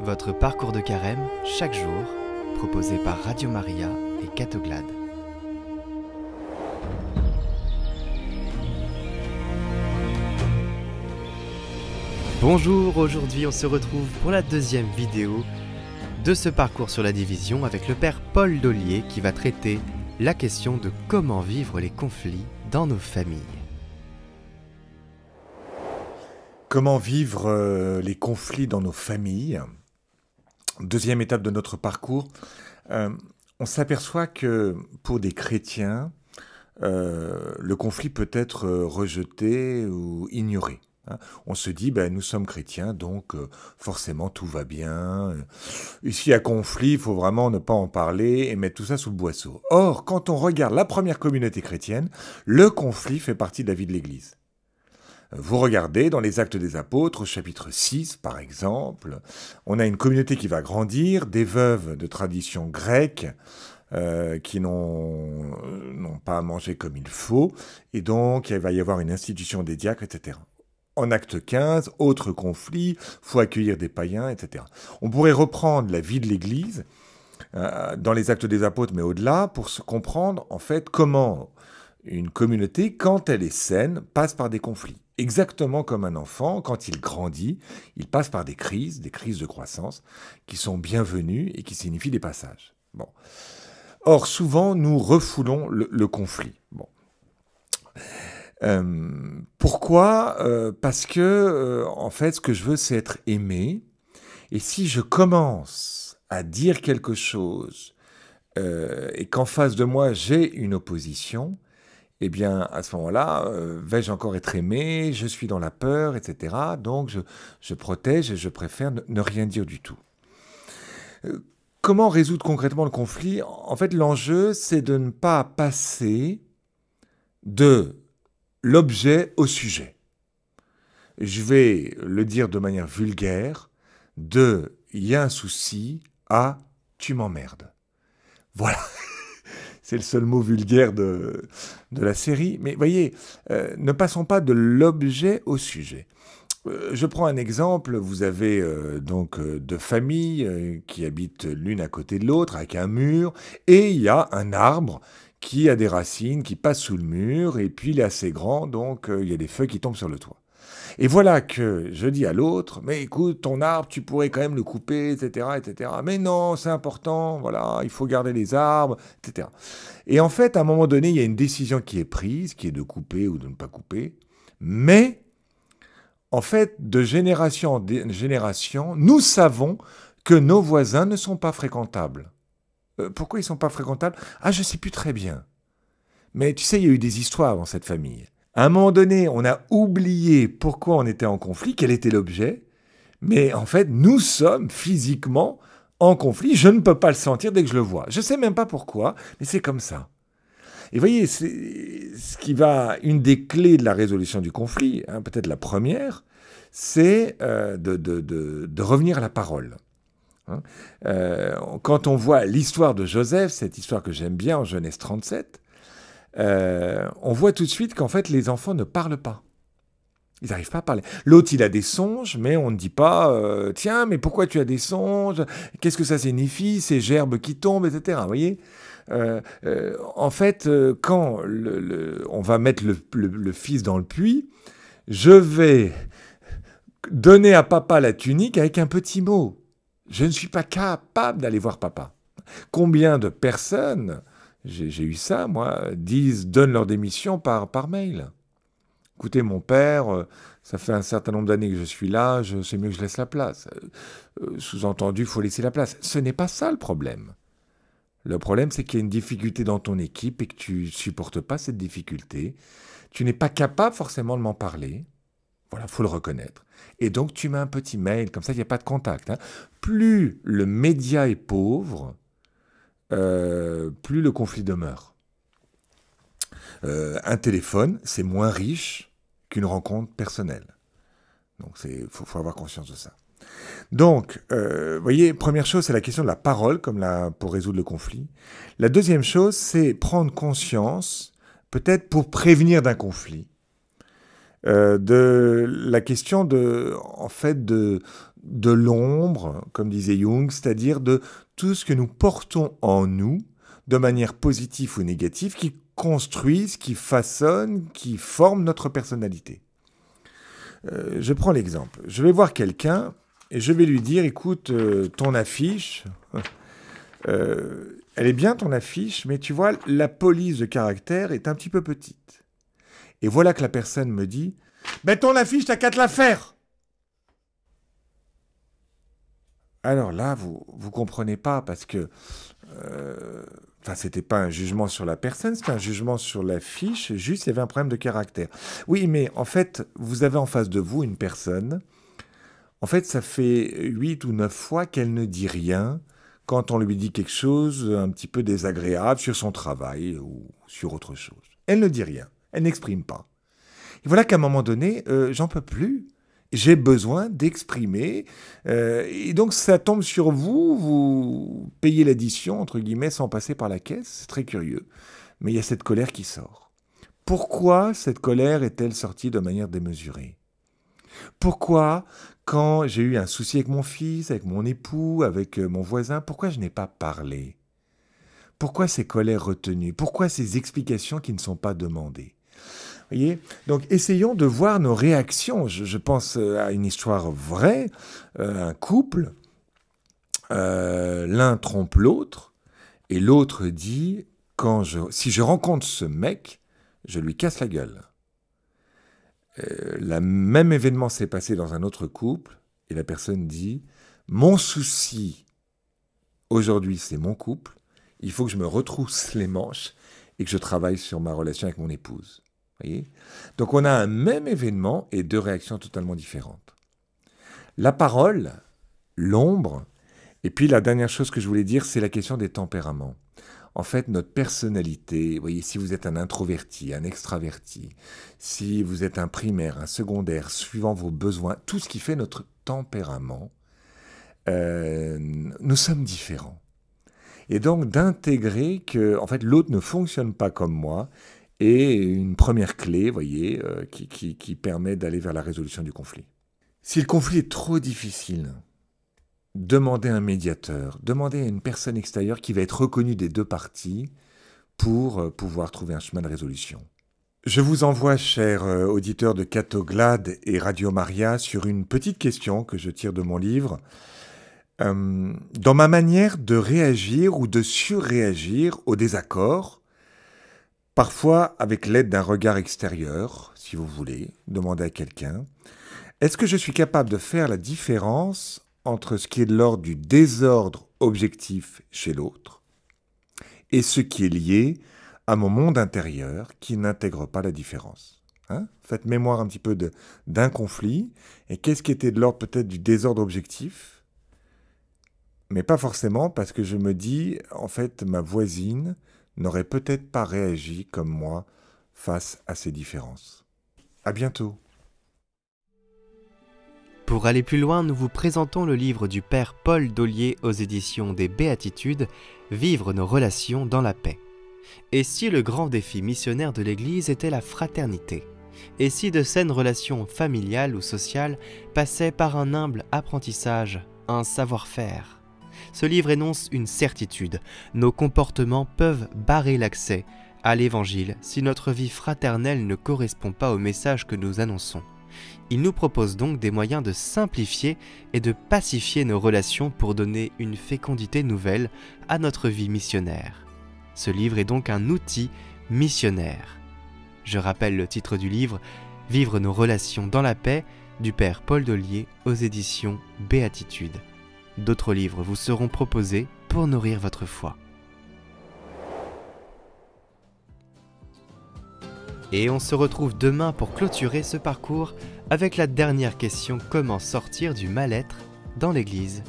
Votre parcours de carême, chaque jour, proposé par Radio Maria et Catoglade. Bonjour, aujourd'hui on se retrouve pour la deuxième vidéo de ce parcours sur la division avec le Père Paul Dollier qui va traiter la question de comment vivre les conflits dans nos familles. Comment vivre les conflits dans nos familles? Deuxième étape de notre parcours. On s'aperçoit que pour des chrétiens, le conflit peut être rejeté ou ignoré. On se dit, nous sommes chrétiens, donc forcément tout va bien. Et s'il y a conflit, il faut vraiment ne pas en parler et mettre tout ça sous le boisseau. Or, quand on regarde la première communauté chrétienne, le conflit fait partie de la vie de l'Église. Vous regardez dans les Actes des Apôtres, au chapitre 6 par exemple, on a une communauté qui va grandir, des veuves de tradition grecque qui n'ont pas à manger comme il faut, et donc il va y avoir une institution des diacres, etc. En acte 15, autre conflit, faut accueillir des païens, etc. On pourrait reprendre la vie de l'Église dans les Actes des Apôtres, mais au-delà, pour se comprendre en fait comment une communauté, quand elle est saine, passe par des conflits. Exactement comme un enfant, quand il grandit, il passe par des crises de croissance, qui sont bienvenues et qui signifient des passages. Bon. Or, souvent, nous refoulons le conflit. Bon. Pourquoi ? Parce que, en fait, ce que je veux, c'est être aimé. Et si je commence à dire quelque chose et qu'en face de moi, j'ai une opposition, eh bien, à ce moment-là, vais-je encore être aimé? Je suis dans la peur, etc. Donc, je protège et je préfère ne rien dire du tout. Comment résoudre concrètement le conflit? En fait, l'enjeu, c'est de ne pas passer de l'objet au sujet. Je vais le dire de manière vulgaire, de « il y a un souci » à « tu m'emmerdes ». Voilà. C'est le seul mot vulgaire de la série. Mais voyez, ne passons pas de l'objet au sujet. Je prends un exemple. Vous avez donc deux familles qui habitent l'une à côté de l'autre avec un mur. Et il y a un arbre qui a des racines, qui passe sous le mur. Et puis il est assez grand, donc il y a des feuilles qui tombent sur le toit. Et voilà que je dis à l'autre, mais écoute, ton arbre, tu pourrais quand même le couper, etc., etc. Mais non, c'est important, voilà, il faut garder les arbres, etc. Et en fait, à un moment donné, il y a une décision qui est prise, qui est de couper ou de ne pas couper. Mais, en fait, de génération en génération, nous savons que nos voisins ne sont pas fréquentables. Pourquoi ils ne sont pas fréquentables? Ah, je ne sais plus très bien. Mais tu sais, il y a eu des histoires dans cette famille. À un moment donné, on a oublié pourquoi on était en conflit, quel était l'objet, mais en fait, nous sommes physiquement en conflit. Je ne peux pas le sentir dès que je le vois. Je ne sais même pas pourquoi, mais c'est comme ça. Et voyez, c'est ce qui va, une des clés de la résolution du conflit, peut-être la première, c'est de revenir à la parole. Quand on voit l'histoire de Joseph, cette histoire que j'aime bien en Genèse 37, on voit tout de suite qu'en fait, les enfants ne parlent pas. Ils n'arrivent pas à parler. L'autre, il a des songes, mais on ne dit pas « Tiens, mais pourquoi tu as des songes? Qu'est-ce que ça signifie? Ces gerbes qui tombent, etc. » Vous voyez en fait, quand on va mettre le fils dans le puits, je vais donner à papa la tunique avec un petit mot. Je ne suis pas capable d'aller voir papa. Combien de personnes... J'ai eu ça, moi, donnent leur démission par mail. Écoutez, mon père, ça fait un certain nombre d'années que je suis là, c'est mieux que je laisse la place. Sous-entendu, il faut laisser la place. Ce n'est pas ça le problème. Le problème, c'est qu'il y a une difficulté dans ton équipe et que tu ne supportes pas cette difficulté. Tu n'es pas capable forcément de m'en parler. Voilà, il faut le reconnaître. Et donc, tu mets un petit mail, comme ça, il n'y a pas de contact. Plus le média est pauvre, plus le conflit demeure. Un téléphone, c'est moins riche qu'une rencontre personnelle. Donc, faut avoir conscience de ça. Donc, vous voyez, première chose, c'est la question de la parole, pour résoudre le conflit. La deuxième chose, c'est prendre conscience, peut-être pour prévenir d'un conflit, de la question de de l'ombre, comme disait Jung, c'est-à-dire de tout ce que nous portons en nous, de manière positive ou négative, qui construisent, qui façonnent, qui forment notre personnalité. Je prends l'exemple. Je vais voir quelqu'un et je vais lui dire, écoute, ton affiche, elle est bien ton affiche, mais tu vois, la police de caractère est un petit peu petite. Et voilà que la personne me dit, ben ton affiche, t'as qu'à te la faire. Alors là, vous comprenez pas parce que, c'était pas un jugement sur la personne, c'était un jugement sur la fiche, juste il y avait un problème de caractère. Oui, mais en fait, vous avez en face de vous une personne, en fait, ça fait 8 ou 9 fois qu'elle ne dit rien quand on lui dit quelque chose un petit peu désagréable sur son travail ou sur autre chose. Elle ne dit rien, elle n'exprime pas. Et voilà qu'à un moment donné, j'en peux plus. J'ai besoin d'exprimer. Et donc, ça tombe sur vous. Vous payez l'addition, entre guillemets, sans passer par la caisse. C'est très curieux. Mais il y a cette colère qui sort. Pourquoi cette colère est-elle sortie de manière démesurée? Pourquoi, quand j'ai eu un souci avec mon fils, avec mon époux, avec mon voisin, pourquoi je n'ai pas parlé? Pourquoi ces colères retenues? Pourquoi ces explications qui ne sont pas demandées? Voyez, donc, essayons de voir nos réactions. Je pense à une histoire vraie, un couple, l'un trompe l'autre, et l'autre dit, si je rencontre ce mec, je lui casse la gueule. Le même événement s'est passé dans un autre couple, et la personne dit, mon souci, aujourd'hui, c'est mon couple, il faut que je me retrousse les manches et que je travaille sur ma relation avec mon épouse. Voyez ? Donc on a un même événement et deux réactions totalement différentes. La parole, l'ombre, et puis la dernière chose que je voulais dire, c'est la question des tempéraments. En fait, notre personnalité, voyez, si vous êtes un introverti, un extraverti, si vous êtes un primaire, un secondaire, suivant vos besoins, tout ce qui fait notre tempérament, nous sommes différents. Et donc d'intégrer que en fait, l'autre ne fonctionne pas comme moi, et une première clé, voyez, qui permet d'aller vers la résolution du conflit. Si le conflit est trop difficile, demandez à un médiateur, demandez à une personne extérieure qui va être reconnue des deux parties pour pouvoir trouver un chemin de résolution. Je vous envoie, chers auditeurs de Cato Glade et Radio Maria, sur une petite question que je tire de mon livre. Dans ma manière de réagir ou de surréagir au désaccord, parfois avec l'aide d'un regard extérieur, si vous voulez, demandez à quelqu'un, est-ce que je suis capable de faire la différence entre ce qui est de l'ordre du désordre objectif chez l'autre et ce qui est lié à mon monde intérieur qui n'intègre pas la différence. Faites mémoire un petit peu d'un conflit, et qu'est-ce qui était de l'ordre peut-être du désordre objectif, mais pas forcément parce que je me dis, en fait, ma voisine n'aurait peut-être pas réagi comme moi face à ces différences. À bientôt. Pour aller plus loin, nous vous présentons le livre du Père Paul Dollier aux éditions des Béatitudes, Vivre nos relations dans la paix. Et si le grand défi missionnaire de l'Église était la fraternité? Et si de saines relations familiales ou sociales passaient par un humble apprentissage, un savoir-faire? Ce livre énonce une certitude: nos comportements peuvent barrer l'accès à l'Évangile si notre vie fraternelle ne correspond pas au message que nous annonçons. Il nous propose donc des moyens de simplifier et de pacifier nos relations pour donner une fécondité nouvelle à notre vie missionnaire. Ce livre est donc un outil missionnaire. Je rappelle le titre du livre, Vivre nos relations dans la paix, du Père Paul Dollier aux éditions Béatitudes. D'autres livres vous seront proposés pour nourrir votre foi. Et on se retrouve demain pour clôturer ce parcours avec la dernière question: comment sortir du mal-être dans l'Église ?